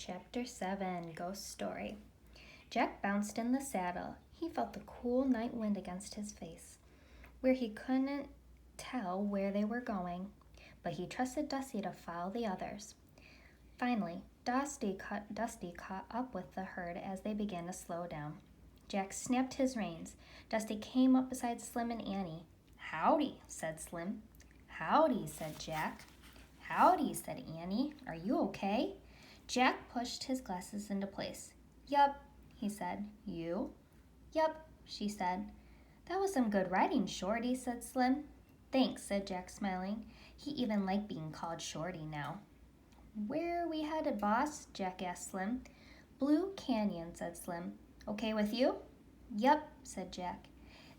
Chapter 7, Ghost Story. Jack bounced in the saddle. He felt the cool night wind against his face, where he couldn't tell where they were going, but he trusted Dusty to follow the others. Finally, Dusty caught up with the herd as they began to slow down. Jack snapped his reins. Dusty came up beside Slim and Annie. "Howdy," said Slim. "Howdy," said Jack. "Howdy," said Annie. "Are you okay?" Jack pushed his glasses into place. "Yup," he said. "You?" "Yup," she said. "That was some good riding, Shorty," said Slim. "Thanks," said Jack, smiling. He even liked being called Shorty now. "Where are we headed, boss?" Jack asked Slim. "Blue Canyon," said Slim. "Okay with you?" "Yup," said Jack.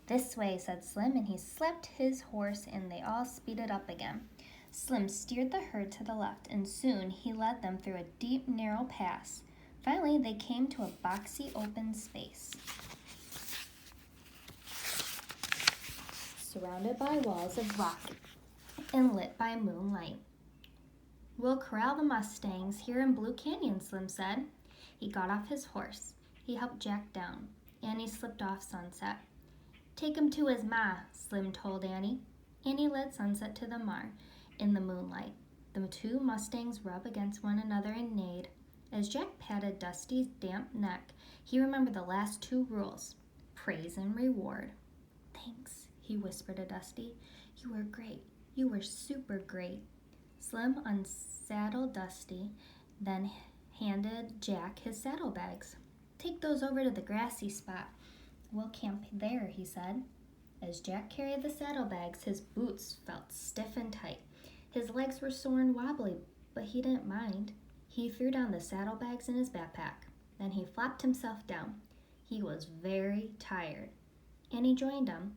"This way," said Slim, and he slapped his horse and they all speeded up again. Slim steered the herd to the left, and soon he led them through a deep, narrow pass. Finally, they came to a boxy open space, surrounded by walls of rock and lit by moonlight. "We'll corral the Mustangs here in Blue Canyon," Slim said. He got off his horse. He helped Jack down. Annie slipped off Sunset. "Take him to his ma," Slim told Annie. Annie led Sunset to the mar. In the moonlight, the two Mustangs rubbed against one another and neighed. As Jack patted Dusty's damp neck, he remembered the last two rules: praise and reward. "Thanks," he whispered to Dusty. "You were great. You were super great." Slim unsaddled Dusty, then handed Jack his saddlebags. "Take those over to the grassy spot. We'll camp there," he said. As Jack carried the saddlebags, his boots felt stiff and tight. His legs were sore and wobbly, but he didn't mind. He threw down the saddlebags in his backpack. Then he flopped himself down. He was very tired. Annie joined him.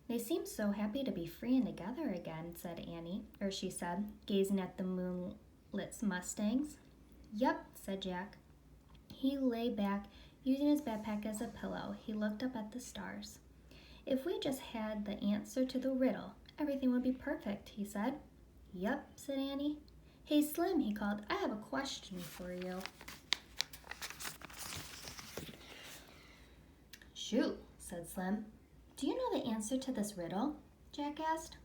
"They seem so happy to be free and together again," she said, gazing at the moonlit Mustangs. "Yup," said Jack. He lay back, using his backpack as a pillow. He looked up at the stars. "If we just had the answer to the riddle, everything would be perfect," he said. "Yup," said Annie. "Hey, Slim," he called, "I have a question for you." "Shoot," said Slim. "Do you know the answer to this riddle?" Jack asked.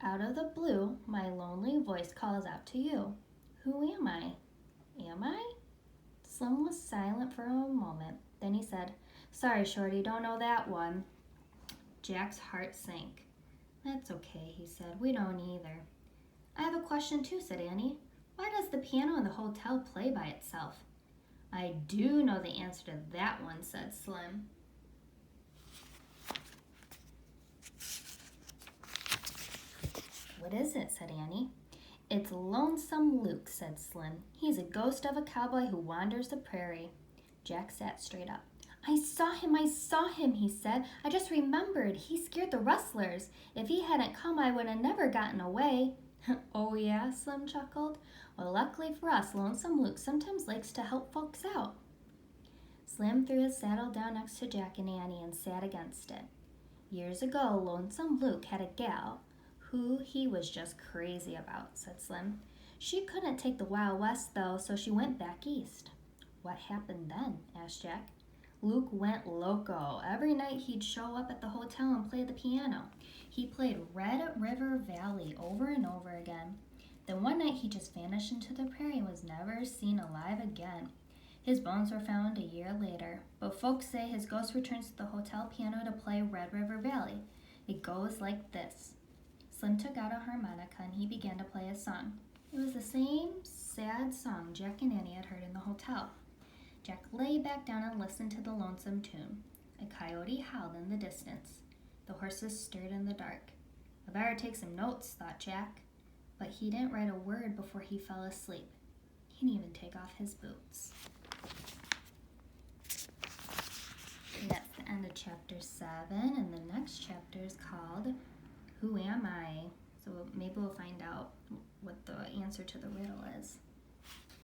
"Out of the blue, my lonely voice calls out to you. Who am I?" "Am I?" Slim was silent for a moment. Then he said, "Sorry, Shorty, don't know that one." Jack's heart sank. "That's okay," he said. "We don't either." "I have a question too," said Annie. "Why does the piano in the hotel play by itself?" "I do know the answer to that one," said Slim. "What is it?" said Annie. "It's Lonesome Luke," said Slim. "He's a ghost of a cowboy who wanders the prairie." Jack sat straight up. I saw him, he said. "I just remembered. He scared the rustlers. If he hadn't come, I would have never gotten away." "Oh, yeah?" Slim chuckled. "Well, luckily for us, Lonesome Luke sometimes likes to help folks out." Slim threw his saddle down next to Jack and Annie and sat against it. "Years ago, Lonesome Luke had a gal who he was just crazy about," said Slim. "She couldn't take the Wild West, though, so she went back east." "What happened then?" asked Jack. "Luke went loco. Every night he'd show up at the hotel and play the piano. He played Red River Valley over and over again. Then one night he just vanished into the prairie and was never seen alive again. His bones were found a year later, but folks say his ghost returns to the hotel piano to play Red River Valley. It goes like this." Slim took out a harmonica and he began to play a song. It was the same sad song Jack and Annie had heard in the hotel. Jack lay back down and listened to the lonesome tune. A coyote howled in the distance. The horses stirred in the dark. "I better take some notes," thought Jack. But he didn't write a word before he fell asleep. He didn't even take off his boots. And that's the end of chapter 7, and the next chapter is called Who Am I? So maybe we'll find out what the answer to the riddle is.